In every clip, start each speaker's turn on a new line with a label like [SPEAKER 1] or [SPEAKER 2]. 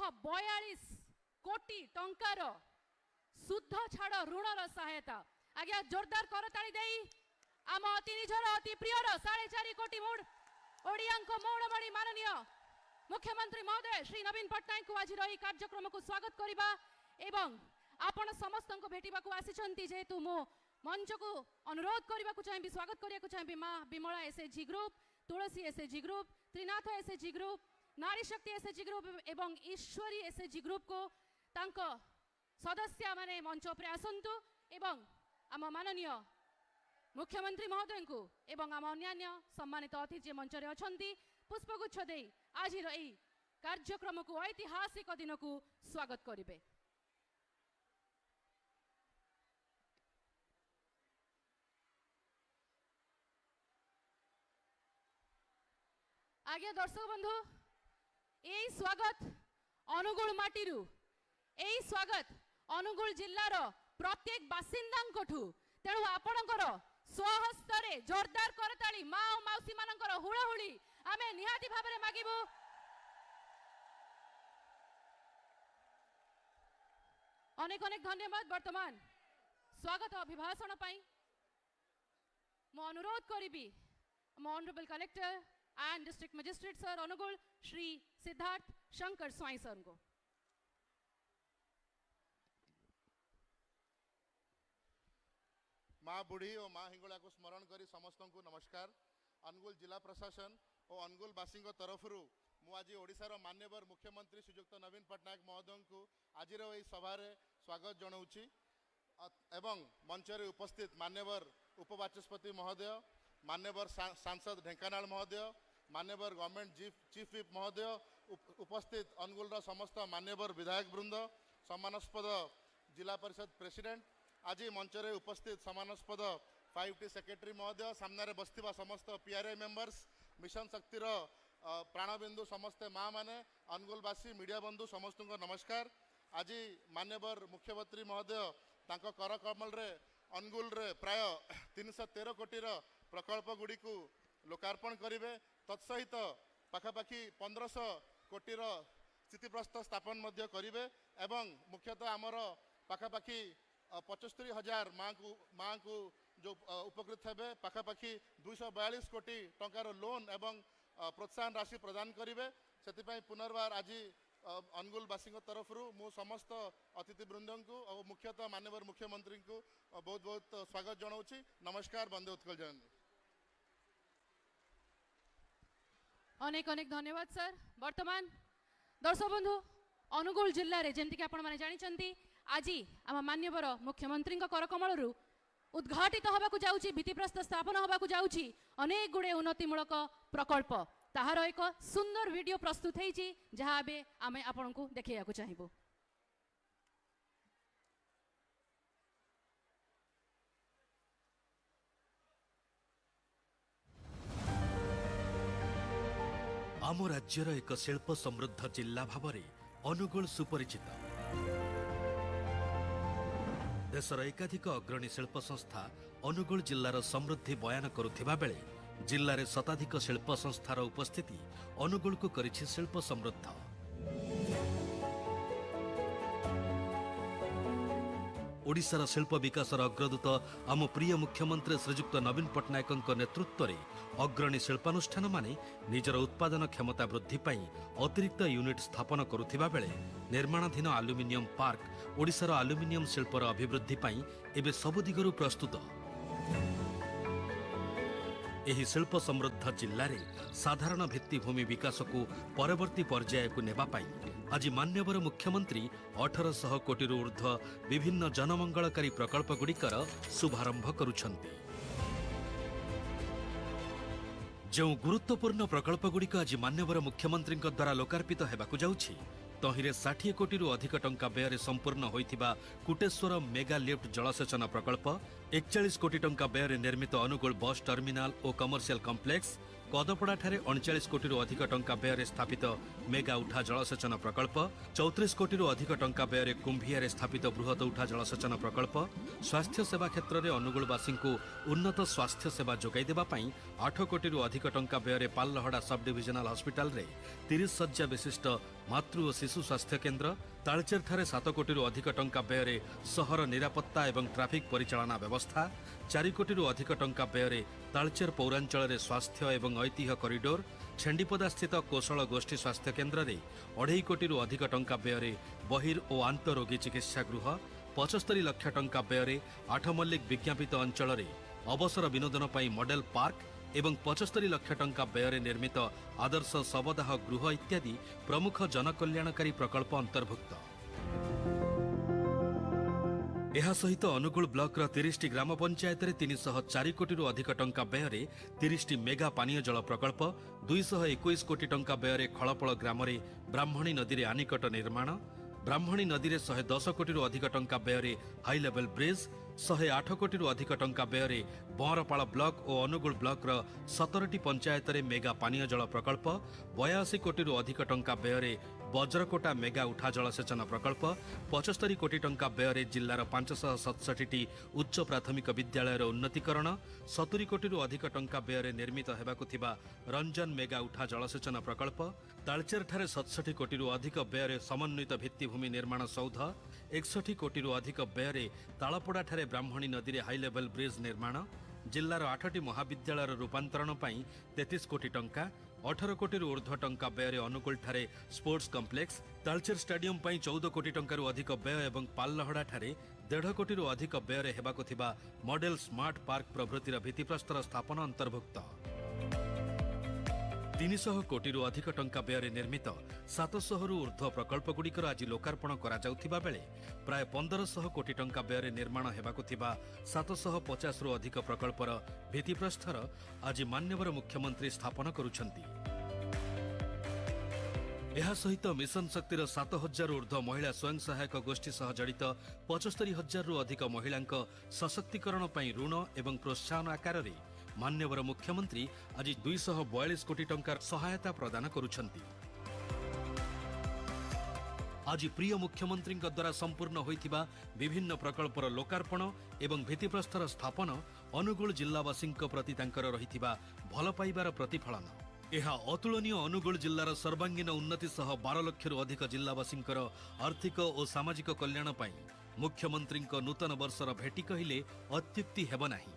[SPEAKER 1] 142 कोटी टंकार शुद्ध छाड़ ऋणर सहायता आज्ञा जोरदार करताली देई आम अति निजर अति प्रियर 4.5 कोटी मूड ओडिया मौड़मणि माननीय मुख्यमंत्री महोदय श्री नवीन पट्टनायक को आज रही कार्यक्रम को स्वागत करबा एवं आपण समस्त को भेटिबा को आसीचंती जेतु मो मंच को अनुरोध करबा को चाहिबी स्वागत करिया को चाहिबी Maa Vimala SHG group Tulsi SHG group Trinath SHG group Nari Shakti SHG group एवं ईश्वरी एसएचजी ग्रुप को तांको सदस्य माने मंच पर आसंतु एवं आम माननीय मुख्यमंत्री महोदय को एवं आम अन्य सम्मानित अतिथि जे मंच रे अछंती पुष्पगुच्छ दे आज रही कार्यक्रम को ऐतिहासिक दिन को स्वागत करिवे। आज्ञा दर्शक बंधु यही स्वागत अनुगुल माटीरू यही स्वागत अनुगुल जिल्लार प्रत्येक बासिंदा तेणु आपणकर स्वहस्तरे जोरदार करताली माँ और मौसी मानकर हुड़हुड़ी आमे निहाती भाबरे मागिबु। अनेक अनेक धन्यवाद। वर्तमान स्वागत अभिभाषण पाई मो अनुरोध करिबी मो honourable collector and district magistrate sir Angul Shri Siddharth Shankar Swain sir को।
[SPEAKER 2] माँ बुढ़ी और माँ हिंगोला को स्मरण करी समस्त को नमस्कार। अनुगुल जिला प्रशासन और अनुगुलवासी तरफ मुझे ओडिशार मान्यवर मुख्यमंत्री श्रीजुक्त नवीन पट्टनायक महोदय को आज सभार स्वागत जनाऊँगी एवं मंच उपस्थित मान्यवर उपबाचस्पति महोदय मान्यवर सांसद ढेंकानाल महोदय मान्यवर गवर्नमेंट चीफ व्हिप महोदय उपस्थित अनुगुल समस्त मान्यवर विधायक वृंद सम्मानास्पद जिला परिषद प्रेसिडेंट आज मंच उपस्थित सम्मानास्पद 5T सेक्रेटरी महोदय सामने बसथिबा समस्त पीआरआई मेंबर्स मिशन शक्तिर प्राणबिंदु समस्ते माँ माने अनुगुलवासी मीडिया बंधु समस्त को नमस्कार। आज मान्यवर मुख्यमंत्री महोदय तांको कर कमल रे अनुगुल रे प्राय 313 कोटी प्रकल्प गुड़ी को लोकार्पण करेंगे तत्सहित पाखापाखि 1500 कोटीर स्थितिप्रस्त स्थापन करेंगे एवं मुख्यतः आमर पाखापाखि 75,000 माँ को जो उपकृत हे पाखापाखि 242 कोटी टंकार लोन एवं प्रोत्साहन राशि प्रदान करेंगे से पुनर्बार आज अनुगुलवासी तरफ मु समस्त अतिथिवृंद को और मुख्यतः माननीय मुख्यमंत्री को बहुत बहुत स्वागत जनाऊँगी। नमस्कार। वंदे उत्कल जयंती।
[SPEAKER 1] अनेक अनेक धन्यवाद सर। वर्तमान दर्शक बंधु अनुगुल जिले में जमीक आपण जानी आज आम मान्यवर मुख्यमंत्री करकमल उद्घाटित होगा जाऊँगी भित्तिप्रस्तर स्थापन होगा जाऊँगी अनेक गुड़े उन्नतिमूलक प्रकल्प ताहार एक सुंदर वीडियो प्रस्तुत होती जहाँ ए आम आपण को देखा चाहबू।
[SPEAKER 3] आम राज्यर एक शिल्प समृद्ध जिला भावरे अनुगुल सुपरिचित। देशर एकाधिक अग्रणी शिल्प संस्था अनुगुल जिल्लार समृद्धि बयान करुथिबा बेले जिल्लारे शताधिक शिल्प संस्थार उपस्थिति अनुगुल को करिछि शिल्प समृद्ध। ओडिशार शिल्प विकासर अग्रदूत आम प्रिय मुख्यमंत्री श्रीजुक्त नवीन पट्टनायक नेतृत्व में अग्रणी शिल्पानुष्ठान माने निजर उत्पादन क्षमता वृद्धि पाई अतिरिक्त यूनिट स्थापन करुथिबा बेले निर्माणाधीन आलुमिनियम पार्क ओडिशार आलुमिनियम शिल्पर अभिवृद्धि पाई एबे सबु दिगरु प्रस्तुत। एही शिल्प समृद्ध जिल्ला रे साधारण भित्तिभूमि विकास को परवर्ती पर्याय को नेबा पाई आज मान्यवर मुख्यमंत्री 1800 कोटी ऊर्ध्व विभिन्न जनमंगलकारी प्रकल्प गुड़िकर शुभारंभ करुछंती। जो गुरुत्वपूर्ण प्रकल्प गुड़िक आज मान्यवर मुख्यमंत्री द्वारा लोकार्पित हेबाकु जाउछि तहिरे 60 कोटी अधिक टंका व्यय संपूर्ण होइथिबा कुटेश्वर मेगा लिफ्ट जलसेचन प्रकल्प 41 कोटी टंका व्यय निर्मित अनुगुल बस टर्मिनाल और कमर्शियल कम्प्लेक्स, कदपड़ाठारे 39 कोटी अधिक टंका व्यय स्थापित मेगा उठा जलसेचन प्रकल्प, 34 कोटी अधिक टंका व्यय कुंभियारे स्थापित बृहत उठा जलसेचन प्रकल्प, स्वास्थ्य सेवा क्षेत्र में अनुगुलवासी उन्नत स्वास्थ्य सेवा जोगाई देबा पई 8 कोटी अधिक टंका व्यय पालहड़ा सब डिविजनल हॉस्पिटल रे 30 शଯ୍या विशिष्ट मातृ और शिशु स्वास्थ्य केन्द्र, तालचेर ठारे 7 कोटी अधिक टंका व्यय सहर निरापत्ता एवं ट्राफिक परिचालना व्यवस्था, 4 कोटी अधिक टंका व्यय तालचेर पौरांचल रे स्वास्थ्य एवं ऐतिह्य कॉरिडोर, छेंडीपदा स्थित कौशल गोष्ठी स्वास्थ्य केन्द्र रे 2.5 कोटी अधिक टंका व्यय बहिर और आंतरोगी चिकित्सा गृह, 75 लाख टंका व्यय 8 मल्लिक विज्ञापित अंचल रे अवसर विनोदन पई मॉडल पार्क एवं 75 लाख टंका व्यय निर्मित आदर्श शवदाह गृह इत्यादि प्रमुख जनकल्याणकारी प्रकल्प अंतर्भुक्त। ଏହା ସହିତ ଅନୁଗୁଳ ବ୍ଲକର 30ଟି ଗ୍ରାମ ପଞ୍ଚାୟତରେ 304 କୋଟିରୁ ଅଧିକ ଟଙ୍କା ବ୍ୟୟରେ 30ଟି ମେଗା ପାନୀୟ ଜଳ ପ୍ରକଳ୍ପ, 221 କୋଟି ଟଙ୍କା ବ୍ୟୟରେ ଖଳପଳ ଗ୍ରାମରେ ବ୍ରାହ୍ମଣୀ ନଦୀରେ ଆନିକଟ ନିର୍ମାଣ, ବ୍ରାହ୍ମଣୀ ନଦୀରେ 110 କୋଟିରୁ ଅଧିକ ଟଙ୍କା ବ୍ୟୟରେ ହାଇ ଲେଭେଲ ବ୍ରିଜ୍, 108 କୋଟିରୁ ଅଧିକ ଟଙ୍କା ବ୍ୟୟରେ ବଅଁରପାଳ ବ୍ଲକ ଓ ଅନୁଗୁଳ ବ୍ଲକର 17ଟି ପଞ୍ଚାୟତରେ ମେଗା ପାନୀୟ ଜଳ ପ୍ରକଳ୍ପ, 82 କୋଟିରୁ ଅଧିକ ଟଙ୍କା ବ୍ୟୟରେ ବଜ୍ରକୋଟା ମେଗା ଉଠା ଜଳସେଚନ ପ୍ରକଳ୍ପ, 75 କୋଟି ଟଙ୍କା ବ୍ୟୟରେ ଜିଲ୍ଲାର 567ଟି ଉଚ୍ଚ ପ୍ରାଥମିକ ବିଦ୍ୟାଳୟର ଉନ୍ନତିକରଣ, 70 କୋଟିରୁ ଅଧିକ ଟଙ୍କା ବ୍ୟୟରେ ନିର୍ମିତ ହେବାକୁ ଥିବା ରଞ୍ଜନ ମେଗା ଉଠା ଜଳସେଚନ ପ୍ରକଳ୍ପ, ତାଳଚେରଠାରେ 67 କୋଟିରୁ ଅଧିକ ବ୍ୟୟରେ ସମନ୍ୱିତ ଭିତ୍ତିଭୂମି ନିର୍ମାଣ ସୌଧ, 61 କୋଟିରୁ ଅଧିକ ବ୍ୟୟରେ ତାଳପଡ଼ାଠାରେ ବ୍ରାହ୍ମଣୀ ନଦୀରେ ହାଇ ଲେଭେଲ ବ୍ରିଜ୍ ନିର୍ମାଣ, ଜିଲ୍ଲାର 8ଟି ମହାବିଦ୍ୟାଳୟର ରୂପାନ୍ତରଣ ପାଇଁ 33 କୋଟି ଟଙ୍କା, 18 କୋଟିରୁ ଉର୍ଦ୍ଧ୍ୱ ଟଙ୍କା ବ୍ୟୟରେ ଅନୁଗୁଳଠାରେ ସ୍ପୋର୍ଟସ୍ କମ୍ପ୍ଲେକ୍ସ, ତାଳଚେର ଷ୍ଟାଡିୟମ ପାଇଁ 14 କୋଟି ଟଙ୍କାରୁ ଅଧିକ ବ୍ୟୟ ଏବଂ ପାଲଲହଡ଼ାଠାରେ 1.5 କୋଟିରୁ ଅଧିକ ବ୍ୟୟରେ ହେବାକୁ ଥିବା ମଡେଲ ସ୍ମାର୍ଟ ପାର୍କ ପ୍ରଭୃତିର ଭିତ୍ତିପ୍ରସ୍ତର ସ୍ଥାପନ ଅନ୍ତର୍ଭୁକ୍ତ। 300 କୋଟିରୁ ଅଧିକ ଟଙ୍କା ବ୍ୟୟରେ ନିର୍ମିତ 700ରୁ ଉର୍ଦ୍ଧ୍ୱ ପ୍ରକଳ୍ପଗୁଡ଼ିକର ଆଜି ଲୋକାର୍ପଣ କରାଯାଉଥିବା ବେଳେ ପ୍ରାୟ 1500 କୋଟି ଟଙ୍କା ବ୍ୟୟରେ ନିର୍ମାଣ ହେବାକୁ ଥିବା 750ରୁ ଅଧିକ ପ୍ରକଳ୍ପର ଭିତ୍ତିପ୍ରସ୍ତର ଆଜି ମାନ୍ୟବର ମୁଖ୍ୟମନ୍ତ୍ରୀ ସ୍ଥାପନ କରୁଛନ୍ତି। ଏହା ସହିତ ମିଶନ ଶକ୍ତିର 7000ରୁ ଉର୍ଦ୍ଧ୍ୱ ମହିଳା ସ୍ୱୟଂ ସହାୟକ ଗୋଷ୍ଠୀ ସହ ଜଡ଼ିତ 75000ରୁ ଅଧିକ ମହିଳାଙ୍କ ସଶକ୍ତିକରଣ ପାଇଁ ଋଣ ଏବଂ ପ୍ରୋତ୍ସାହନ ଆକାରରେ ମାନ୍ୟବର ମୁଖ୍ୟମନ୍ତ୍ରୀ ଆଜି 242 କୋଟି ଟଙ୍କାର ସହାୟତା ପ୍ରଦାନ କରୁଛନ୍ତି। ଆଜି ପ୍ରିୟ ମୁଖ୍ୟମନ୍ତ୍ରୀଙ୍କ ଦ୍ୱାରା ସମ୍ପୂର୍ଣ୍ଣ ହୋଇଥିବା ବିଭିନ୍ନ ପ୍ରକଳ୍ପର ଲୋକାର୍ପଣ ଏବଂ ଭିତ୍ତିପ୍ରସ୍ତର ସ୍ଥାପନ ଅନୁଗୁଳ ଜିଲ୍ଲାବାସୀଙ୍କ ପ୍ରତି ତାଙ୍କର ରହିଥିବା ଭଲ ପାଇବାର ପ୍ରତିଫଳନ। ଏହା ଅତୁଳନୀୟ ଅନୁଗୁଳ ଜିଲ୍ଲାର ସର୍ବାଙ୍ଗୀନ ଉନ୍ନତି ସହ 12 ଲକ୍ଷରୁ ଅଧିକ ଜିଲ୍ଲାବାସୀଙ୍କର ଆର୍ଥିକ ଓ ସାମାଜିକ କଲ୍ୟାଣ ପାଇଁ ମୁଖ୍ୟମନ୍ତ୍ରୀଙ୍କ ନୂତନ ବର୍ଷର ଭେଟି କହିଲେ ଅତ୍ୟୁକ୍ତି ହେବ ନାହିଁ।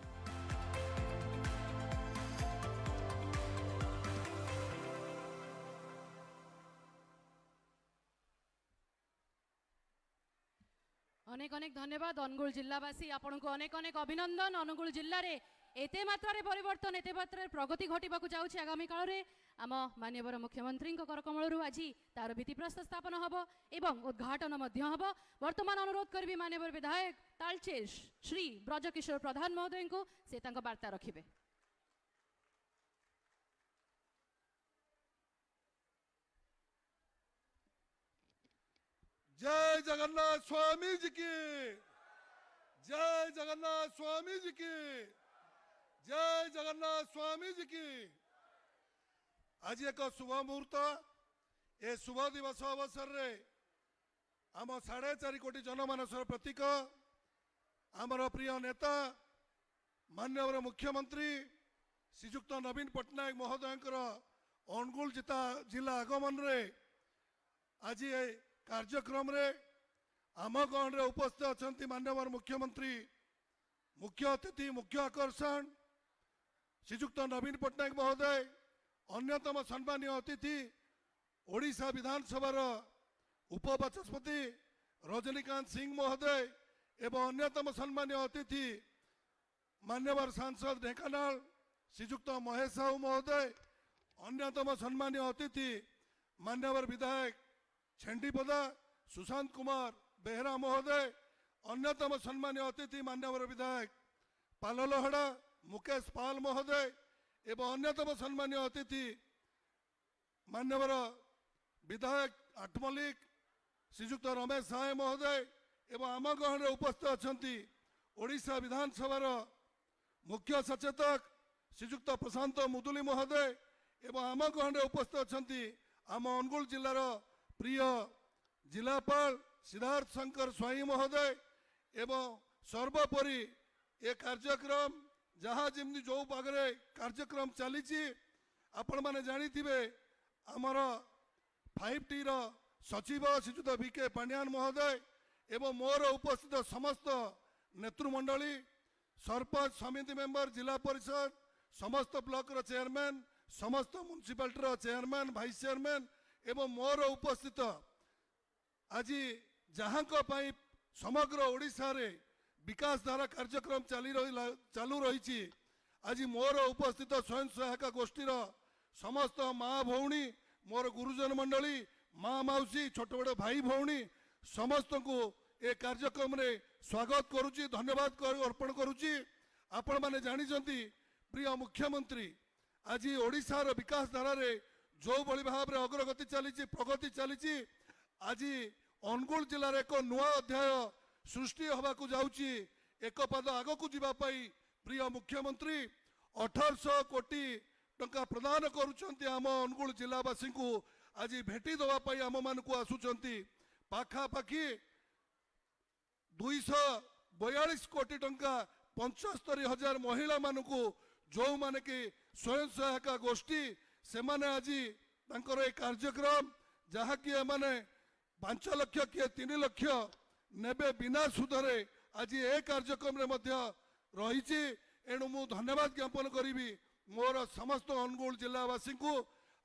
[SPEAKER 1] अनेक अनेक धन्यवाद अनुगुल जिल्लावासी आपनको अनेक अनेक अभिनंदन। अनुगुल जिल्ला रे एते मात्रा परिवर्तन एते मात्रा प्रगति घटिबाकु जाउछि आगामी काल रे आम माननीय मुख्यमंत्री करकमलरू आज तार भित्तिप्रस्तर स्थापन हबो एवं उद्घाटन मध्य हबो। वर्तमान अनुरोध करबी माननीय विधायक तालचेर श्री ब्रजकिशोर प्रधान महोदय को से तांको वार्ता रखिबे।
[SPEAKER 4] जय जगन्नाथ स्वामी जी की, जय जगन्नाथ स्वामी जी की, जय जगन्नाथ स्वामी जी की। आज एक शुभ मुहूर्त ए शुभ दिवस अवसर रे आम 4.5 कोटी जनमानसर प्रतीक आमर प्रिय नेता माननीय मुख्यमंत्री श्रीजुक्त नवीन पट्टनायक महोदयंकर अनुगुल जिला आगमन रे आज कार्यक्रम रे आम गण रे उपस्थित अच्छा माननीय मुख्यमंत्री मुख्य अतिथि मुख्य आकर्षण श्रीजुक्त नवीन पट्टनायक महोदय अन्यतम सम्मानीय अतिथि ओडिशा विधानसभा उपबाचस्पति रजनीकांत सिंह महोदय एवं अन्यतम सम्मानीय अतिथि मान्यवर सांसद ढेंकानाल श्रीजुक्त महेश साहू महोदय अन्यतम सम्मानीय अतिथि मान्यवर विधायक छेंडीपदा सुशांत कुमार बेहरा महोदय अन्यतम सम्मानीय अतिथि मान्यवर विधायक पाललहड़ा मुकेश पाल महोदय एवं अन्यतम सम्मानीय अतिथि मान्यवर विधायक आठमल्लिक श्रीजुक्त रमेश साय महोदय एवं आम गहन उपस्थित अच्छा ओडिशा विधानसभा मुख्य सचेतक श्रीजुक्त प्रशांत मुदुली महोदय एवं आम गहणे उपस्थित अच्छा आम अनुगुल जिलार प्रिय जिलापाल सिद्धार्थ शंकर स्वाई महोदय एवं सर्वोपरि ए कार्यक्रम जहाँ जमी जो पागरे कार्यक्रम चली आपण मैंने जानिथिबे आमर 5T रो सचिव श्रीजुत VK पांड्यान महोदय एवं मोर उपस्थित समस्त नेतृमंडली सरपंच समिति मेंबर जिला परिषद समस्त ब्लॉक रो चेयरमैन समस्त म्युनिसिपालिटी रो चेयरमैन वाइस चेयरमैन एवं मोर उपस्थित आज जहाँ समग्र ओडिशा रे विकास धारा कार्यक्रम चालू रही आज मोर उपस्थित स्वयं सहायक गोष्ठी समस्त माँ भौणी मोर गुरुजन मंडली माँ मौसी छोट बड़ भाई भौणी समस्त को ए कार्यक्रम रे स्वागत करुच्ची धन्यवाद अर्पण करुच्ची। आपण माने जानिचंती प्रिय मुख्यमंत्री आज ओडिशार विकास धारा रे जो भली भाव रे अग्रगति चली प्रगति चली आज अनुगुल जिलार एक नुआ अध्याय सृष्टि हवा को जाउची एक पद आग को जीवा पाई प्रिय मुख्यमंत्री 1800 कोटी टंका प्रदान करुचंती आम अनुगुल जिलावासी को आज भेटी दवा पाई आम मान को आसुचंती पाखापाखि 242 कोटी टंका 75,000 महिला मानू जो माने कि स्वयं सहायक गोष्ठी से माने आज तांकर ए कार्यक्रम जहाँ कि माने 5 लाख किए 3 लाख नेबे बिना सुधरे आज ए कार्यक्रम रे मध्य रही एणु मु धन्यवाद ज्ञापन करी मोर समस्त अनुगुल जिलावासी को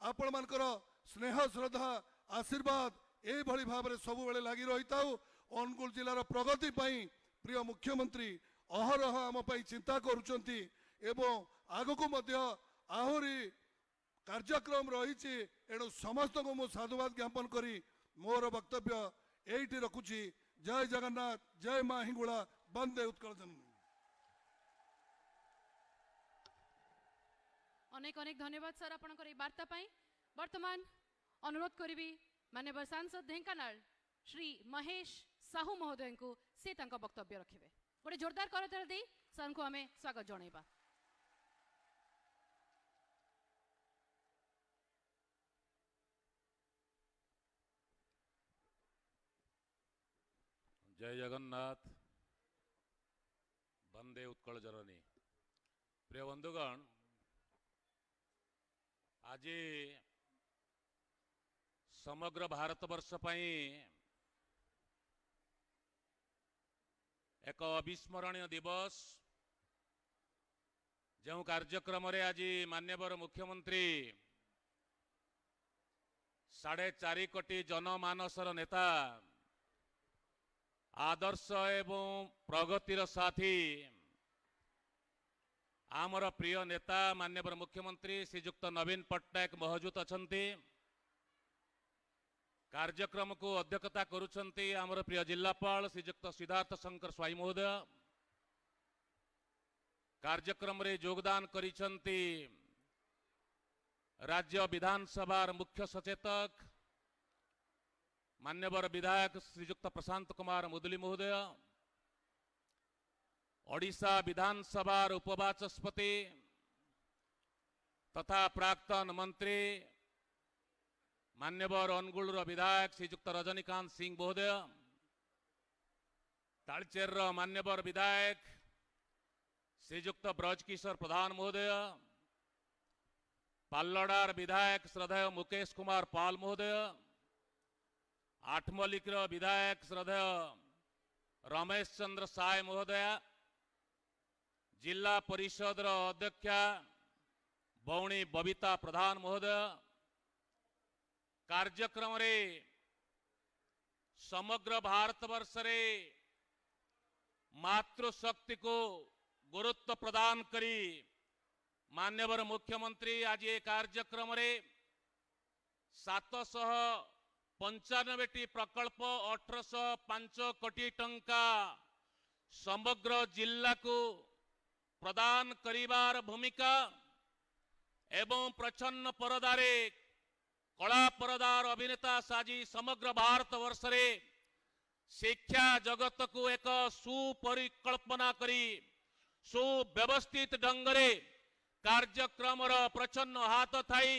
[SPEAKER 4] आपण मानकर स्नेह श्रद्धा आशीर्वाद ए भली भाव रे सब बेले लागी रही ताऊ अनुगुल जिलार प्रगति पाई प्रिय मुख्यमंत्री अहरह आम पाई चिंता करुचंती एवं आगको मध्य आहुरी कार्यक्रम रही एणु समस्त को मु साधुवाद ज्ञापन करी मोर वक्तव्य एठी रखुची। जय जगन्नाथ जय मां हिंगुला वंदे उत्कल जननी।
[SPEAKER 1] अनेक अनेक धन्यवाद सर आपनकर वार्ता पाई। वर्तमान अनुरोध करी माननीय सांसद ढेंकानाल श्री महेश साहू महोदय को से तांका वक्तव्य रखिबे। गोटे जोरदार करताल दे सर को हमें स्वागत जणाइबा।
[SPEAKER 5] जय जगन्नाथ वंदे उत्कल जननी। प्रिय बंधुगण आज समग्र भारतवर्ष पई एक अविस्मरणीय दिवस जो कार्यक्रम रे आज माननीय मुख्यमंत्री 4.5 कोटी जनमानसर नेता आदर्श एवं प्रगतिर साथी आमर प्रिय नेता माननीय मुख्यमंत्री श्रीजुक्त नवीन पट्टनायक मौजूद अछंती। कार्यक्रम को अध्यक्षता करुछंती आमर प्रिय जिलापाल श्रीजुक्त सिद्धार्थ शंकर स्वाई महोदय। कार्यक्रम रे योगदान करिछंती राज्य विधानसभा मुख्य सचेतक मान्यवर विधायक श्रीजुक्त प्रशांत कुमार मुदुली महोदय, ओडिशा विधानसभा उपवाचस्पति तथा प्राक्तन मंत्री मान्यवर अनुगुल विधायक श्रीजुक्त रजनीकांत सिंह महोदय, तालचेर मान्यवर विधायक श्रीजुक्त ब्रजकिशोर प्रधान महोदय, पाल्लडार विधायक श्रद्धेय मुकेश कुमार पाल महोदय, आठमल्लिक विधायक श्रद्धेय रमेश चंद्र साय महोदय, जिला परिषद अध्यक्षा भौणी बबीता प्रधान महोदय। कार्यक्रम रे समग्र भारतवर्ष रे मातृशक्ति को गुरुत्व प्रदान करी मान्यवर मुख्यमंत्री आज ये कार्यक्रम रे 795 प्रकल्प 1805 कोटी टंका समग्र जिला को प्रदान करिवार भूमिका एवं प्रच्छन्न परदारे कला परदार अभिनेता साजी समग्र भारत वर्ष रे शिक्षा जगत को एक सुपरिकल्पना करी सुव्यवस्थित ढंगरे कार्यक्रम प्रचन्न हाथ थाई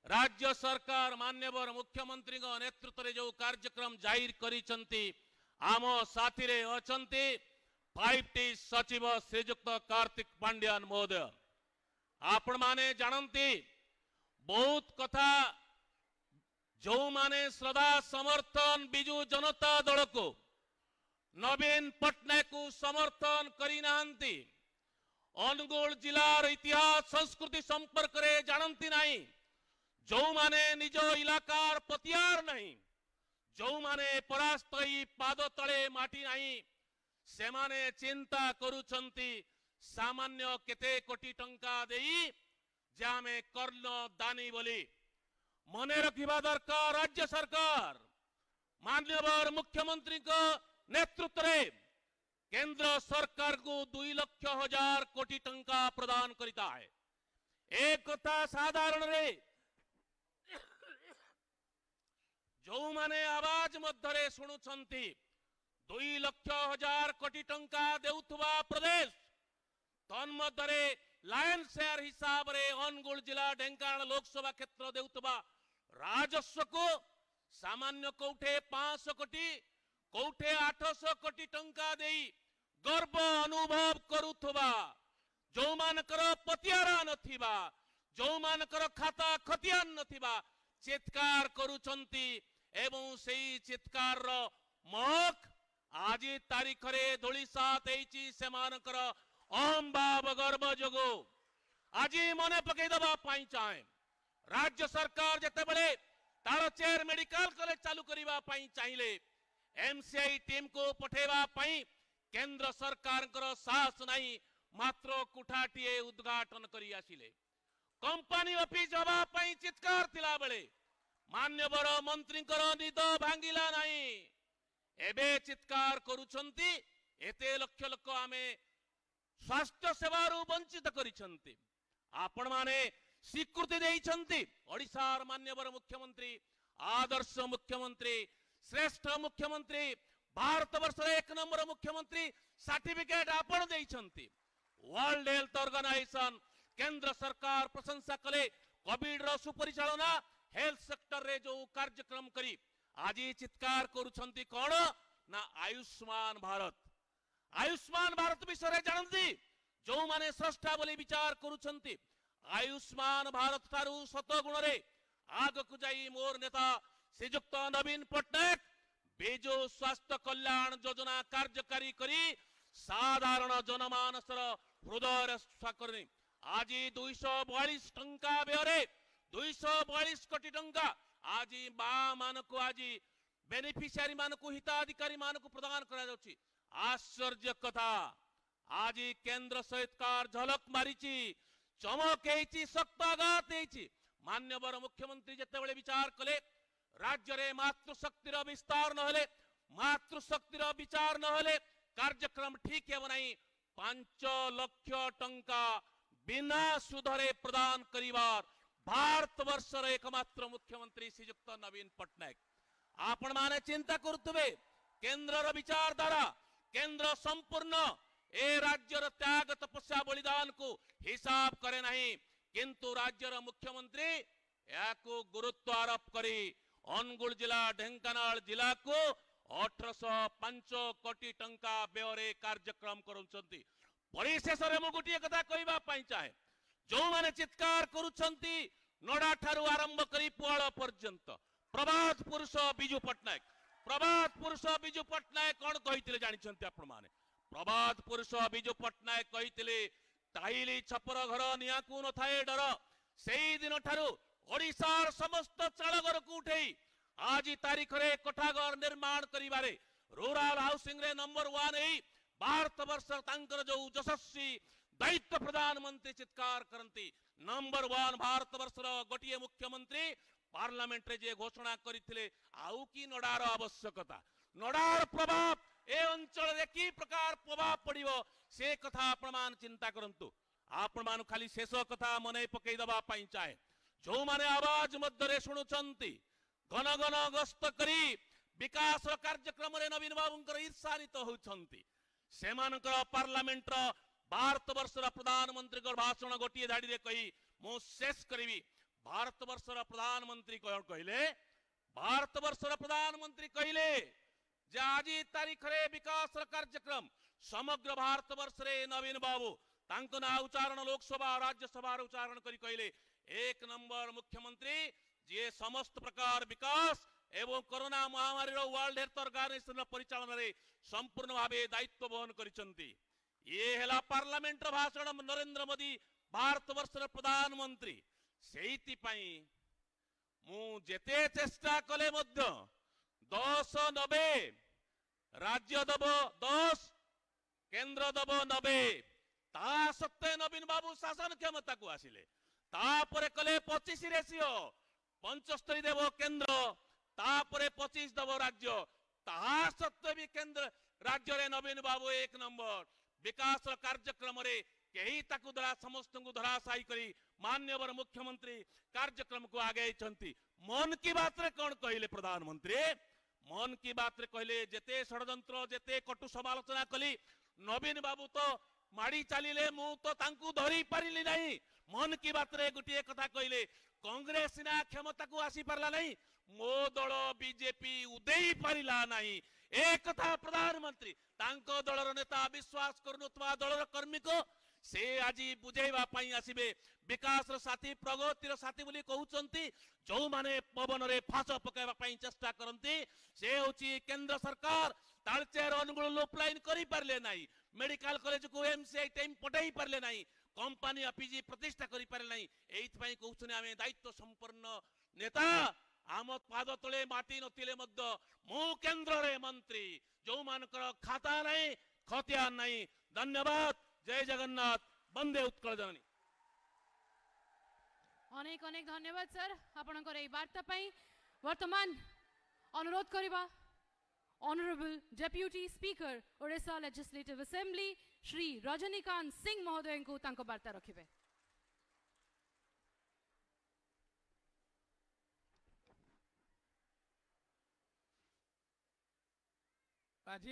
[SPEAKER 5] राज्य सरकार मान्यवर मुख्यमंत्री नेतृत्व जो कार्यक्रम जाहिर करिसंती आम साथी रे अछंती 5T सचिव श्रीजुक्त कार्तिक पांड्यान महोदय आपण माने जानती बहुत कथा जो माने श्रद्धा समर्थन बिजु जनता दल को नवीन पट्टनायक को समर्थन करी नाहंती अनुगुल जिलार इतिहास संस्कृति संपर्क रे जानती नहीं जो माने निज इलाकार पतियार नहीं जो माने परास्त पाद तले माटी नहीं से माने चिंता करुछंती सामान्य केते कोटी टंका देई जामे कर्ण दानी बोली मने रखिबा दरकार राज्य सरकार मान्यवर मुख्यमंत्री को नेतृत्व रे केंद्र सरकार को 2,00,000 कोटी टंका प्रदान करिता है एक कथा साधारण रे जो माने आवाज मध्यरे शुणुछंती 2,00,000 कोटी टंका देउथुबा प्रदेश तन्मध्यरे लायन शेयर हिसाब रे अनुगुल जिला ढेंकानाल लोकसभा क्षेत्र देउथुबा राजस्व को सामान्य कोठे 500 कोटी कोठे 800 कोटी टंका देई गर्व अनुभव करुथुबा जो मानकर पतियारा नथिबा जो मानकर खाता खतियान नथिबा चित्कार करुचंती एवं सेई चित्कार रो महक आज तारीख रे धोली साथ एची से मानकर अहम भाव गर्व जोगो आज मने पकई दबा पाई चाहे राज्य सरकार जते बड़े तालचेर मेडिकल कॉलेज चालू करिबा पाई चाहिए एमसीआई टीम को पठेबा पाई केंद्र सरकार कर साहस नहीं मात्र कुठाटीए उद्घाटन करी आसिले कंपनी ऑफिस हवा पाई चित्कार थिला बेले मान्यवर मंत्री निद भांगिला नहीं एबे चित्कार करुछंती एते लक्ष लक्ष आमे स्वास्थ्य सेवा वंचित करिछंती आपण माने स्वीकृति देइछंती ओडिशार मान्यवर मुख्यमंत्री आदर्श मुख्यमंत्री श्रेष्ठ मुख्यमंत्री भारत वर्ष 1 नंबर मुख्यमंत्री सर्टिफिकेट आपण देइछंती वर्ल्ड हेल्थ ऑर्गेनाइजेशन केंद्र सरकार प्रशंसा कले कोविड रो सुपरिचालना हेल्थ सेक्टर रे जो कार्यक्रम करी आज चित्कार करुछंती कोन ना आयुष्मान भारत विषय जानती जो माने स्रष्टा बोली विचार करुछंती आयुष्मान भारत थारू शत गुण रे आग को जाई मोर नेता श्रीजुक्त नवीन पट्टनायक बिजु स्वास्थ्य कल्याण योजना कार्यकारी करी साधारण जनमानसर हृदय स्वाकरणी आज 242 टंका व्यୟରେ 242 कोटी टंका आज बा मानको आज बेनिफिशियरी मानको हिताधिकारी मानको प्रदान करा जाउची आश्चर्य कथा आज केंद्र सरकार झलक मारिची चमक हेची सत्ताघात हेची मान्यवर मुख्यमंत्री जते बेले विचार कले राज्य रे मातृशक्तिर विस्तार नहले मातृशक्तिर विचार नहले कार्यक्रम ठीक है नहीं 5 लाख टंका बिना सुधरे प्रदान करिवार भारत वर्षर एकमात्र मुख्यमंत्री श्रीजुक्त नवीन पट्टनायक आपण माने चिंता करुथबे केंद्र विचारधारा केंद्र संपूर्ण ए राज्यर त्याग तपस्या बलिदान को हिसाब करे नहीं किंतु राज्यर मुख्यमंत्री याको गुरुत्व आरोप करी अनुगुल जिला ढेंकानाल जिला को 1805 कोटी टंका व्यୟରେ कार्यक्रम करुछंती परिशेष रे मु गोटिए कथा कहबा पई चाहे जो माने चित्कार करुछंती नोडा ठारू आरंभ करी पुआळ पर्यंत प्रभात पुरुष बिजु पट्टनायक कोन कहितिले जानिछंती आपण माने प्रभात पुरुष बिजु पट्टनायक कहितिले टाइली छपर घर नियाकू न थाए डर सेई दिन ठारू ओडिशार समस्त चालघर को उठेई आज तारीख रे कोठाघर निर्माण करिबारे रूरल हाउसिंग रे नंबर 1 एई भारत वर्ष तांकर जो यशस्वी दायित्व प्रधानमंत्री चित्कार करंती नंबर 1 भारत वर्ष गोटिए मुख्यमंत्री पार्लियामेंट रे जे घोषणा करिथिले आउ की नडार आवश्यकता नडार प्रभाव ए अंचल रे की प्रकार प्रभाव पड़िबो से कथा प्रमाण चिंता करंतु आपण मान खाली शेष कथा मने पकई दबा पई चाहे जो माने आवाज मध्य रे शुणुचंती घन घन गस्त करी विकास कार्यक्रम रे नवीन बाबूंकर ईर्षान्वित होउछंती सेमानकर पार्लियामेंट रो भारत वर्षर प्रधानमंत्री को भाषण गोटे धाड़ी रे कही मु शेष करी भारत वर्षर प्रधानमंत्री कौन कहले भारत वर्षर प्रधानमंत्री कहले जे आज तारीख रे विकास कार्यक्रम समग्र भारत वर्ष रे नवीन बाबू तांको ना उच्चारण लोकसभा राज्यसभा उच्चारण करी कहले एक नंबर मुख्यमंत्री जे समस्त प्रकार विकास एवं कोरोना महामारी रो वर्ल्ड हेल्थ ऑर्गेनाइजेशन परिचालन रे संपूर्ण भावे दायित्व वहन करिसंती ये हेला पार्लियामेंट भाषण नरेंद्र मोदी भारत वर्षर प्रधानमंत्री सेइति पई मु जेते चेष्टा कले मध्य 10-90 राज्य दब 10 केंद्र दब 90 ता सत्ते नवीन बाबू शासन क्षमता को आसिले तापरे कले 25 रेशियो 75 देव केंद्र तापरे 25 दब राज्य ता सत्ते भी केंद्र राज्य रे नवीन बाबू एक नंबर विकास कार्यक्रम रे कहीं ताकू धरा समस्त को धराशायी करी मान्यवर मुख्यमंत्री कार्यक्रम को आगे मन की बात रे कौन कहले प्रधानमंत्री मन की बात रे कहले जेते षडयंत्र जेते कटु समालोचना कली नवीन बाबू तो माड़ी चलिले मु तो तांकू धरी पारिली नहीं मन की बात रे गुटिए कथा कहले कांग्रेस ना क्षमता को आसी पारला नहीं मो दल बीजेपी उदेई पारिला नहीं एक कथा प्रधानमंत्री तांको दलर नेता विश्वास करुनुतवा दलर कर्मी को से आज बुझेवा पाई आसीबे विकास साथी प्रगतिर साथी बोली कहउचंती जो माने पवन रे फास पकाइबा पाई चेष्टा करंती से होची केंद्र सरकार तालचेर अनुगुण लुपलाइन करी पारले नाही मेडिकल कॉलेज को एमसीआई टाइम पठाई पारले नाही कंपनी अपीजी प्रतिष्ठा करी पारले नाही एइथ पाई कहउछने आमे दायित्व संपन्न नेता आम पाद तले माटी नथिले मध्य मु केंद्र रे मंत्री जो मानकर खाता नहीं खतिया नहीं धन्यवाद जय जगन्नाथ वंदे उत्कल जननी
[SPEAKER 1] अनेक अनेक धन्यवाद सर आपनकर ए वार्ता पई वर्तमान अनुरोध करिबा honourable deputy speaker Odisha legislative assembly Shri Rajinikanth Singh महोदय को तांको वार्ता रखिबे
[SPEAKER 6] आज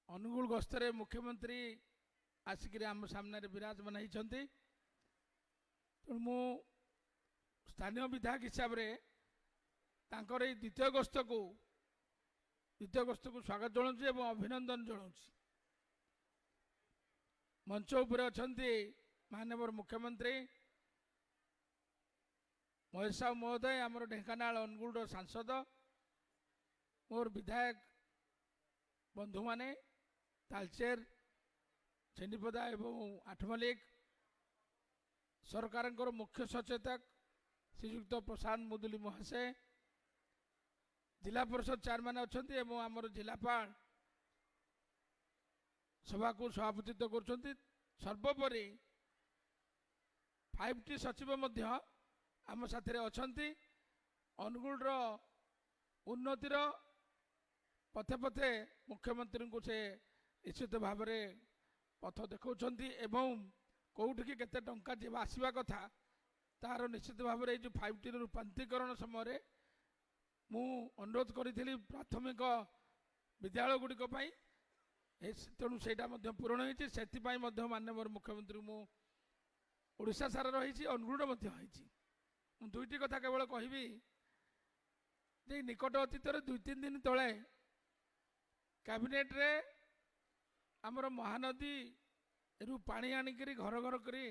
[SPEAKER 6] अनुगुल गस्तरे मुख्यमंत्री आसिक आम सामने विराजमान होती तेणु मु स्थानीय विधायक हिसाब से तांकर ये द्वितीय गस्त को स्वागत जनाऊँ एवं अभिनंदन जनाऊँ मंच उपर अच्छा महानवर मुख्यमंत्री महेश साहू महोदय आमर ढेंकानाल अनुगुल सांसद मोर विधायक बंधु माने तालचेर छेनीपदा एवं आठमल्लिक सरकार मुख्य सचेतक श्रीयुक्त प्रशांत मुदुली महाशय जिला परिषद चेयरमैन अच्छा आमर जिलापाल सभा को सभापतित्व कर सर्वोपरि 5T सचिव मध्य आम साथी अच्छा अनुगुल उन्नतिर पथे पथे मुख्यमंत्री को से निश्चित भाव में पथ देखा एवं कौटी केते टंका जी आसवा कथा तार निश्चित भाव में जो 5T रूपांतरीकरण समय मु अनुरोध करी प्राथमिक विद्यालय गुड़िक तेणु से पूरण होती माननीय मुख्यमंत्री मु ओडिशा सारा रही अनुगुण दुईटी कथा केवल कहबी जे निकट अतीत 2-3 दिन तले कैबिनेट रे आमर महानदी रु पानी आनिक घर घर करी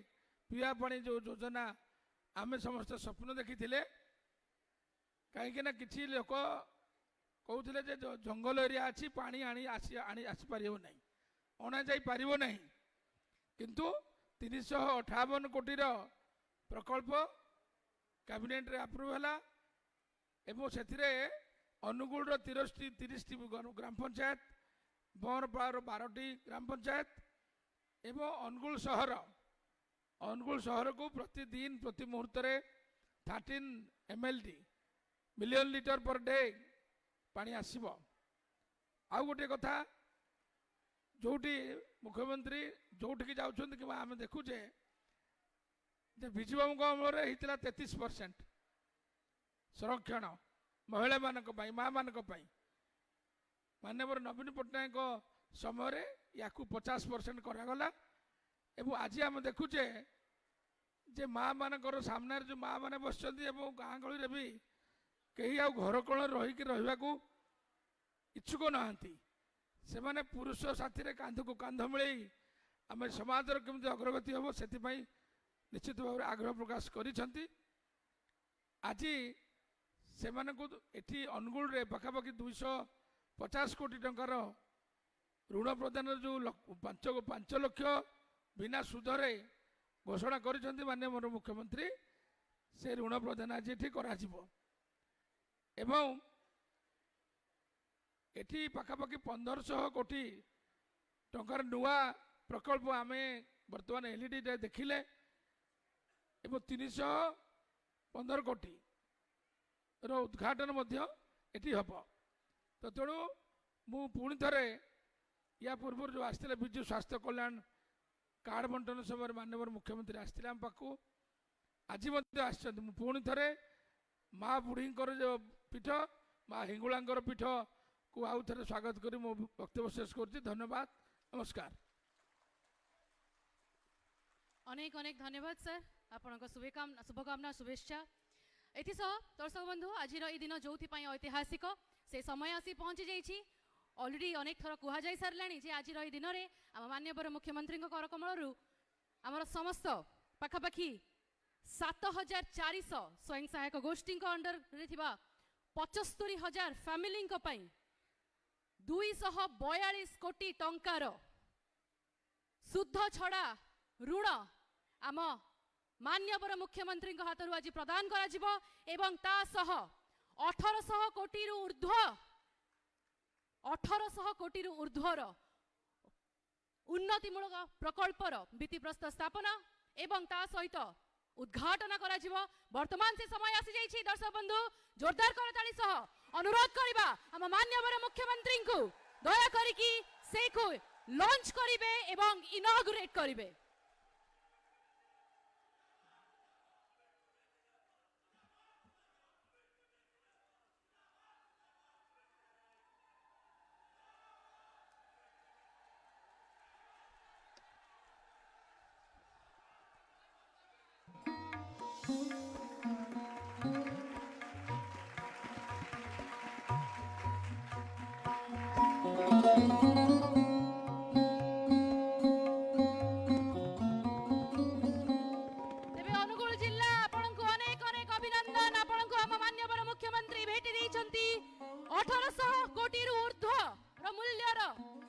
[SPEAKER 6] पीवा पानी जो योजना आमे समस्त स्वप्न देखी कहीं किसी लोक कहते जे जंगल एरिया अच्छी पानी आसी पार नहीं अणा जा पार नहीं किंतु 358 कोटी प्रकल्प कैबिनेट रे अप्रूव है एवं से अनुगुल 30 ग्राम पंचायत बहरपाड़ 12टी ग्राम पंचायत एवं अनुगुल शहर को प्रतिदिन प्रति मुहूर्त 13 MLD million litre per day पानी आसब आउ गोटे कथा जोटी मुख्यमंत्री जोटी जाऊँ कि आम देखुचे विजुबाबू अमल होता 33% संरक्षण महिला मानक पई माँ मानक पई माननीय नवीन पट्टनायक समय या 50% करागला एवं आज आम देखुचे जे माँ मानकर सामने जो माँ मैंने बस गाँ गहली भी कहीं आ घर कोण रहीकि रहा इच्छुक नहांती से माने पुरुष साथी रे कांध को कांध मिलई आम समाज केमती अग्रगति हम से निश्चित भाव में आग्रह प्रकाश करिसेंती आज से एटी अनुगुल रे पखापाखि 250 कोटी टंकार ऋण प्रदान जो 5 लाख बिना सुधरे घोषणा करिसेंती माननीय मोर मुख्यमंत्री से ऋण प्रदान आज एठी कराजिबो एवं एठी पखापाखि 1500 कोटी टंकार नुआ प्रकल्प आमे वर्तमान एलईडी देखिले एवं 315 कोटी रो उद्घाटन मध्य एटी हब तो तेणु मु पुणी थरे या पूर्व जो आसते विजु स्वास्थ्य कल्याण कार्ड बंटन समय माननीय मुख्यमंत्री आसते आम पाखु आज पुणी थरे माँ बुढ़ी जो पीठ माँ हिंगुला पीठ को आउ थे स्वागत करी मो वक्तव्य शेष कर धन्यवाद नमस्कार।
[SPEAKER 1] अनेक अनेक धन्यवाद सर आपण शुभकामना शुभेच्छा एसह दर्शक बंधु आज दिन जो ऐतिहासिक से समय आसी पहुंची जाइए अलरेडी अनेक थर कहुई सारे जे आज दिन में आम माननीय मुख्यमंत्री करकमल आमर समस्त पखापाखि 7400 स्वयं सहायक गोष्ठी अंडर 75,000 फैमिली 242 कोटी टंकार शुद्ध छड़ा ऋण आम मान्यवर मुख्यमंत्री हाथ आज प्रदान करा एवं ता सह 1800 कोटी ऊर्ध्व 1800 कोटी ऊर्ध्वर उन्नतिमूलक प्रकल्पर भित्तिप्रस्तर स्थापना एवं ता सहित उद्घाटन करा वर्तमान से समय आसी जाइए दर्शक बंधु जोरदार करताली सह अनुरोध करबा हम मान्यवर मुख्यमंत्री को दया करिकी से को लॉन्च करिवे एवं इनॉग्रेट करिवे।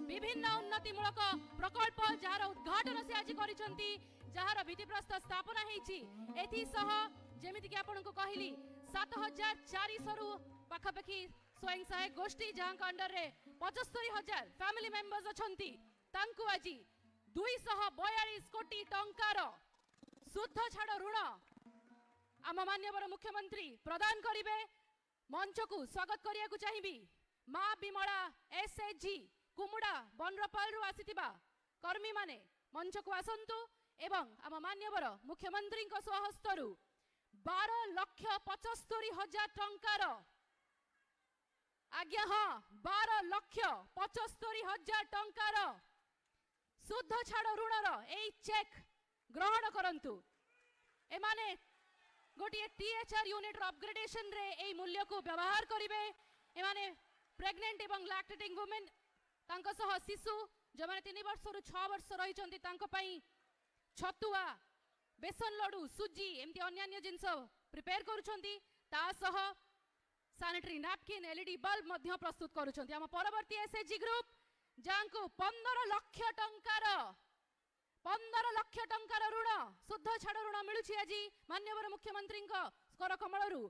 [SPEAKER 1] विभिन्न उन्नतिमूलक प्रकल्प जार उद्घाटन से आज करिसंती जार भित्तिप्रस्तर स्थापना हेछि एथि सह जेमिति कि आपन को कहली 7400 रु पाखापाखि स्वयं सहायक गोष्ठी जहां अंडर रे 75,000 फैमिली मेंबर्स अछंती तांकु आज 242 कोटी टंकार शुद्ध छाड़ ऋण आम मान्यवर मुख्यमंत्री प्रदान करिवे मंच को स्वागत करिया को चाहिबी मां बिमला एसएचजी कुमुड़ा बनरपाल रु आसीथिबा कर्मी माने मंच को आसंतु एवं आम मान्यवर मुख्यमंत्री स्वहस्तरु 12,75,000 टंकार आज्ञा हाँ 12,75,000 टंकार शुद्ध छाड़ ऋणर ए चेक ग्रहण करंतु एमाने गोटे टीएचआर यूनिट अपग्रेडेशन रे ए मूल्य को व्यवहार करिवे एमाने प्रेग्नेंट एवं लैक्टेटिंग वुमेन तांको सह शिशु जो माने 3 वर्ष रु 6 वर्ष रही चंती तांको पई छतुआ बेसन लडू सुजी एमती अन्य जिनस प्रिपेयर करूछंती ता सह सैनिटरी नैपकिन एलईडी बल्ब मध्य प्रस्तुत करूछंती हम परवर्ती एसएचजी ग्रुप जांको 15 लाख टंकार ऋण शुद्ध छाड़ ऋण मिलुछि आज मान्यवर मुख्यमंत्री कर कमलरू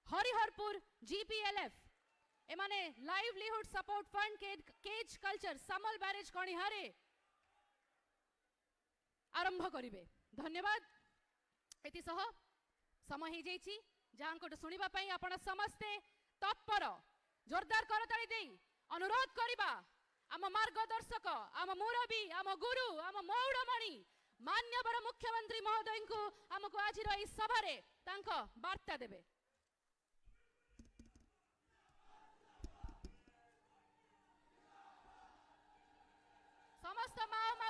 [SPEAKER 1] हरिहरपुर जीपीएलएफ एमाने livelihood support fund cage culture Samal barrage कणिहारे आरंभ करिवे धन्यवाद एति सह समय हे जाइछि जांको सुनिबा पई आपण समस्ते तत्पर जोरदार करताली देई अनुरोध करिबा आम मार्गदर्शक आम मुरबी आम गुरु आम मौड़मणि मान्यवर मुख्यमंत्री महोदय को आमको आज सभा रे तांको वार्ता देबे।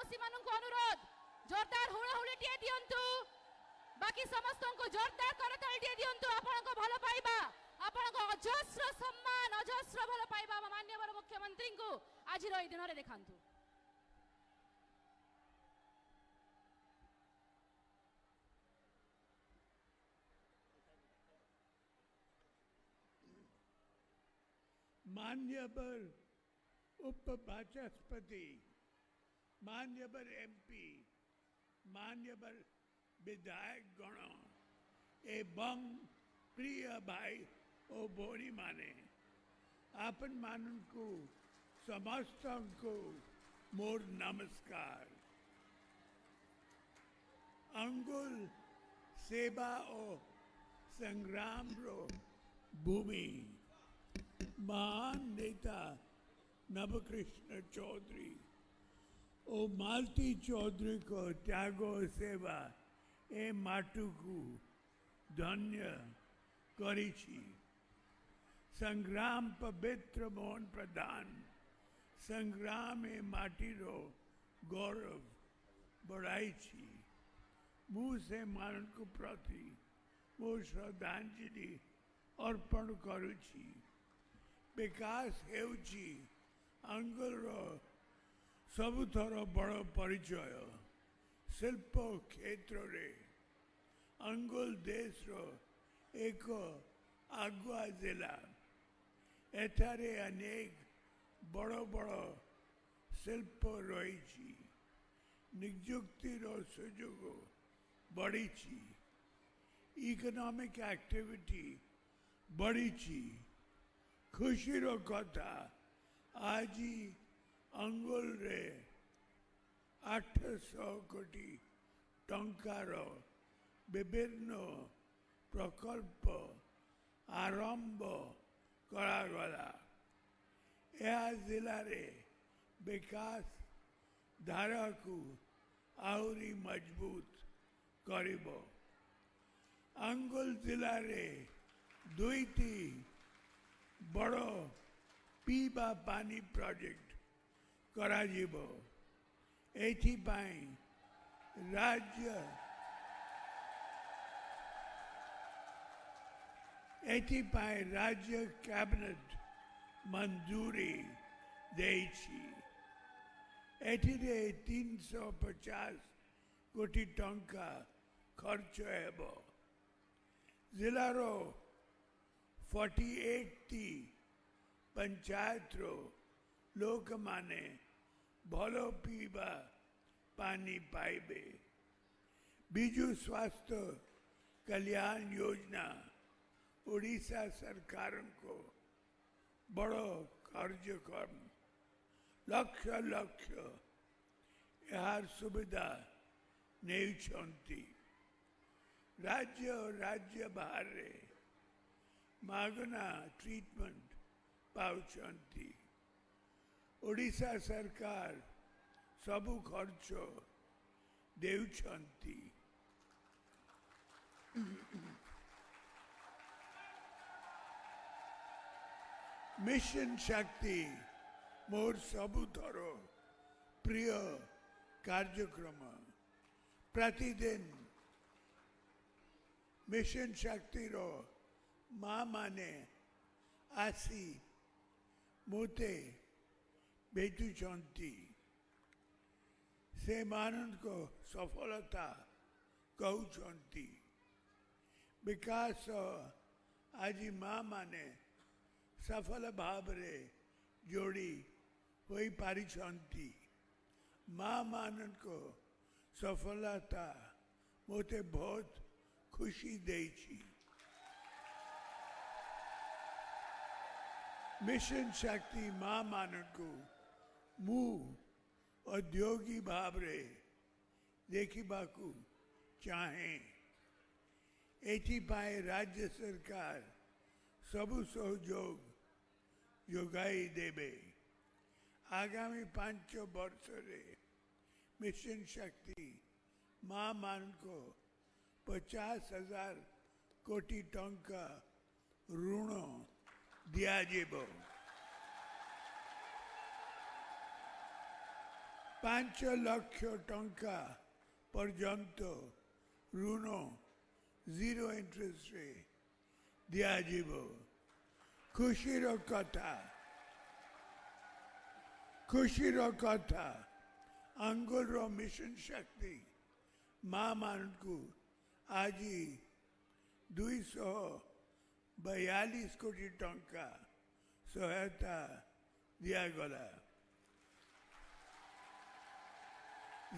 [SPEAKER 1] माउसी माननको अनुरोध जोरदार हुळहुळीटिए दियंतु बाकी समस्तଙ୍କୁ जोरदार करताळीटिए दियंतु आपणको भलो पाइबा आपणको अजस्र सम्मान अजस्र भलो पाइबा माननीय मुख्यमंत्री को आज रो दिन रे देखांतु
[SPEAKER 7] मान्यवर उप बाचस्पति, मान्यवर एमपी, मान्यवर विधायक गण एवं प्रिय भाई ओ भोरी माने आपन मानन को समस्त को मोर नमस्कार। अंगुल सेवा और संग्राम रो भूमि महान नेता नवकृष्ण चौधरी ओ मालती चौधरी को त्यागो सेवा ए माटू को धन्य करी छी। संग्राम पवित्र मोहन प्रधान संग्राम ए माटी रो गौरव बढ़ाई छी। मुँह से मान को प्रति मो श्रद्धांजलि अर्पण करू छी। विकास हेउची अंगुल रो सबुथर बड़ परिचय। शिल्प क्षेत्र रे अंगुल देश रो एक आगुआ जिला। एठारे अनेक बड़ बड़ शिल्प रही। नियुक्ति रो सुजोग बढ़ी। इकोनॉमिक एक्टिविटी बढ़ी। खुशी रो कथा आज अंगुल रे 800 कोटी टंकार विभिन्न प्रकल्प आरंभ करागला। यह जिले रे विकास धारा को आहरी मजबूत करिबो। अंगुल जिले रे दुईटी बड़ो पीवा पानी प्रोजेक्ट करा जीवो। एथिपाई राज्य कैबिनेट मंजूरी देछि। एथिरे 350 कोटी टंका खर्च हेबो। जिलारो 48 टी पंचायत रो लोक माने भलो पीवा पानी पाइबे। बिजु स्वास्थ्य कल्याण योजना ओडिशा सरकार को बड़ो कार्यक्रम लक्ष लक्ष यार सुविधा नहीं छंती। राज्य और राज्य बाहर रे मागना ट्रीटमेंट पाउछंती। ओडिशा सरकार सबु खर्च देउछंती। मिशन शक्ति मोर सबुथर प्रिय कार्यक्रम। प्रतिदिन मिशन शक्ति रो माँ माने आसी मोते भेटुछंती। से मानन को सफलता कहउछंती। विकास आज माँ माने सफल भाव रे जोड़ी होई पारिछंती। माँ मानन को सफलता मोते बहुत खुशी देछि। मिशन शक्ति माँ मानन को मु औद्योगिक भाव रे देखिबाकू चाहे। एथिपाई राज्य सरकार सबु सहयोग जोगाई देबे। आगामी 5 वर्ष रे मिशन शक्ति माँ मान को 50,000 कोटी टंका ऋण दिया जेबो। ପାଞ୍ଚ ଲକ୍ଷ ଟଙ୍କା ପର୍ଯ୍ୟନ୍ତ ଋଣ 0 ଇଣ୍ଟରେଷ୍ଟରେ ଦିଆଯିବ। ଖୁସିର କଥା ଅନୁଗୁଳର ମିଶନ ଶକ୍ତି ମାଁ ମାନଙ୍କୁ ଆଜି 242 କୋଟି ଟଙ୍କା ସହାୟତା ଦିଆଗଲା।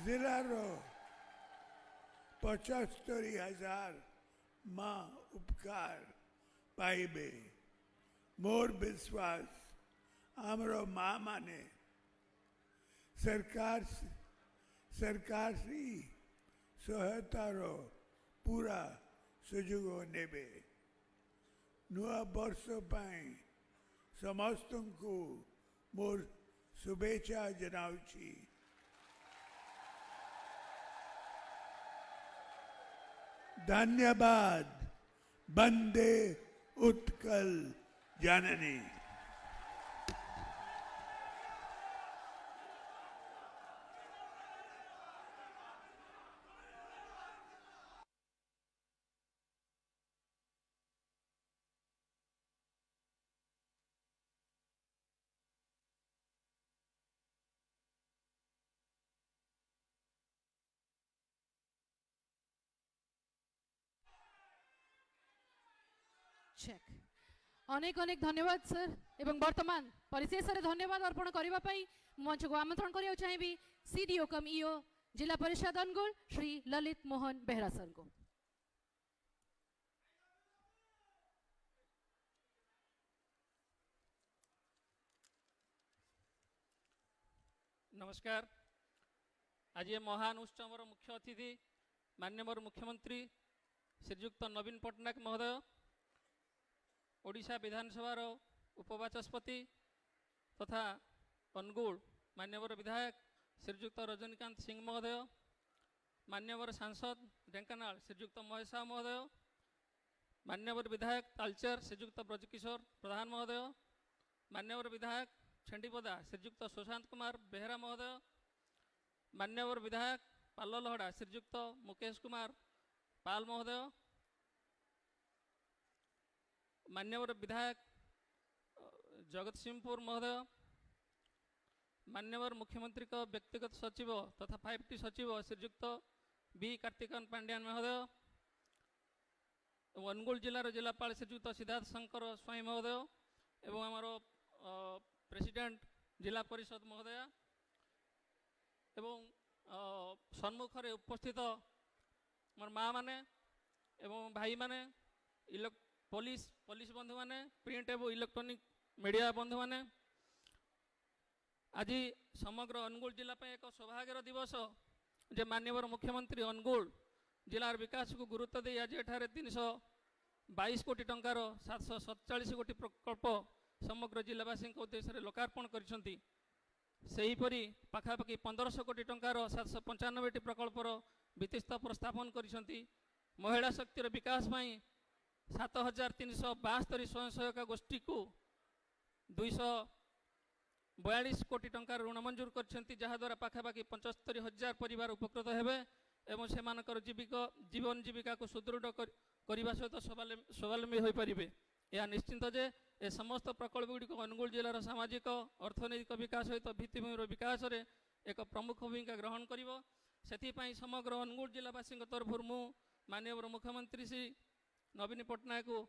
[SPEAKER 7] ଜିଲ୍ଲାର 75,000 माँ उपकार पाइबे। मोर विश्वास आमरो माँ माने सरकार से सहायतार पूरा सुजोग नेबे। नुआ वर्ष पाई समस्त को मोर शुभेच्छा जनाउची। धन्यवाद। वंदे उत्कल जननी।
[SPEAKER 1] चेक अनेक अनेक धन्यवाद सर एवं वर्तमान परिशेष रे धन्यवाद अर्पण करबा पई मंच को आमंत्रण करियो चाहिबी सीडीओ कम ईओ जिला परिषद अनुगुल श्री ललित मोहन बेहरा सर को।
[SPEAKER 8] नमस्कार। आज ये महान उत्सवर मुख्य अतिथि माननीय मुख्यमंत्री श्रीयुक्त नवीन पट्टनायक महोदय, ओडिशा विधानसभा उपबाचस्पति तथा अनुगुल मान्यवर विधायक श्रीयुक्त रजनीकांत सिंह महोदय, मान्यवर सांसद ढेंकानाल श्रीयुक्त महेश साहू महोदय, मान्यवर विधायक तालचेर श्रीयुक्त ब्रजकिशोर प्रधान महोदय, मान्यवर विधायक छेंडीपदा श्रीयुक्त सुशांत कुमार बेहरा महोदय, मान्यवर विधायक पाल्ललहड़ा श्रीयुक्त मुकेश कुमार पाल महोदय, मान्यवर विधायक जगतसिंहपुर महोदय, मान्यवर मुख्यमंत्री का व्यक्तिगत सचिव तथा 5T सचिव श्रीयुक्त बी कार्तिकन पांड्यान महोदय, अनुगुल जिलार जिलापाल श्रीयुक्त सिद्धार्थ शंकर स्वाई महोदय एवं आमर प्रेसिडेंट जिला परिषद महोदय एवं सम्मुख रे उपस्थित मोर माँ माने एवं भाई माने पुलिस बंधु माने प्रिंट एवं इलेक्ट्रॉनिक मीडिया बंधु माने, आज समग्र अनुगुल जिला पे एक सौभाग्यर दिवस जे माननीय मुख्यमंत्री अनुगुल जिलार विकास को गुरुत्व दे आज एठारे 322 कोटी टंकार 747 कोटी प्रकल्प समग्र जिलावासी उद्देश्य लोकार्पण करिसंती। सेहीपरि पाखापाखि 1500 कोटी टंकार 795 प्रकल्पर भित्तिस्तंभ स्थापन करिसंती। महिला शक्तिर विकास में 7372 स्वयं सहायक गोष्ठी को 242 कोटी टंकार ऋण मंजूर करछंती, जहाद्वारा पाखापाखि 75,000 परिवार उपकृत हेबे एवं सेमानकर जीवन जीविका को सुदृढ़ करने सहित स्वावलंबी हो पारे। यह निश्चिंत जे ए समस्त प्रकल्प गुड़िक अनुगुल जिलार सामाजिक अर्थनैतिक विकास सहित भित्तिभूमिर विकास में एक प्रमुख भूमिका ग्रहण करिवो। सेथिपाई समग्र अनुगुल जिलावासी तरफ मु माननीय मुख्यमंत्री श्री नवीन पट्टनायक को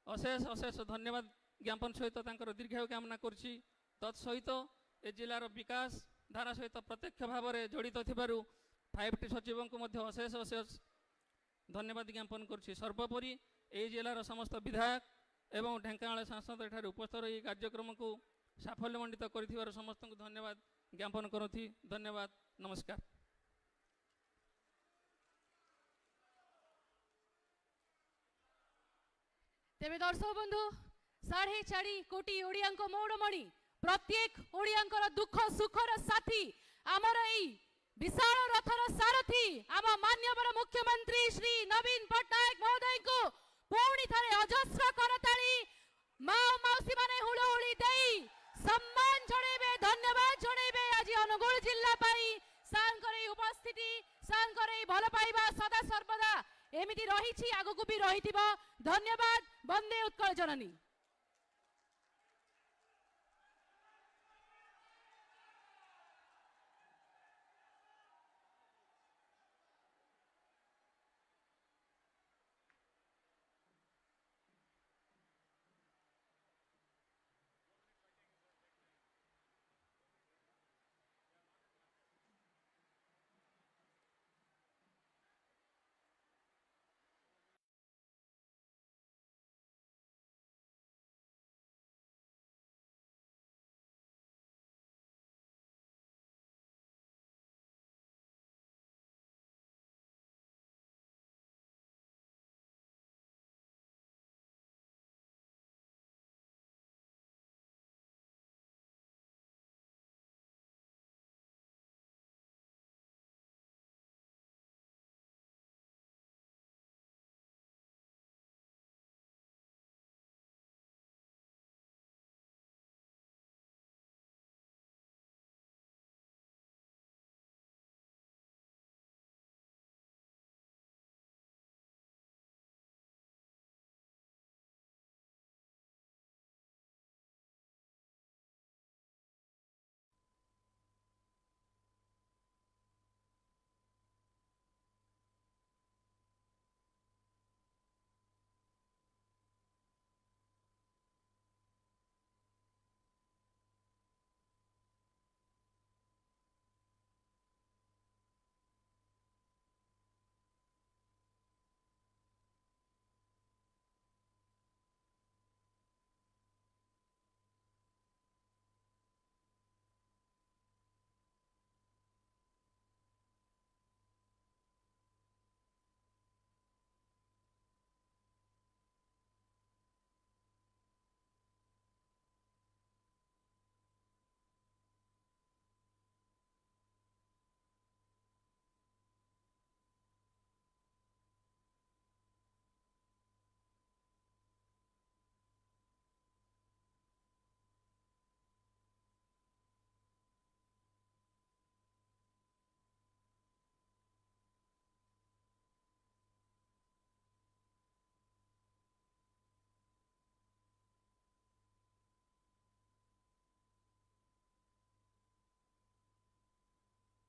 [SPEAKER 8] अशेष अशेष धन्यवाद ज्ञापन सहित दीर्घायु कामना करछि। तत्सहित ए जिलार विकास धारा सहित प्रत्यक्ष भाव में जड़ित थिबारु 5T सचिव को अशेष अशेष धन्यवाद ज्ञापन करछि। सर्वोपरि ए जिलार समस्त विधायक एवं ढेंकानाल सांसद एठारे उपस्थित रही कार्यक्रम को साफल्यमंडित कर समस्त को धन्यवाद ज्ञापन करथि। धन्यवाद, नमस्कार।
[SPEAKER 1] तेबे दर्शक बंधु 4.5 कोटी ओडिया मौड़मणि प्रत्येक ओडिया दुख सुखर साथी आमर एई विशाल रथर सारथी आम मान्यवर मुख्यमंत्री श्री नवीन पट्टनायक महोदय को पुणी थारे अजस्र करताली मौसी माने हुलहुली देई सम्मान जणेबे, धन्यवाद जणेबे। आज अनुगुल जिल्ला पाई रही आगु भी रही। धन्यवाद। वंदे उत्कल जननी।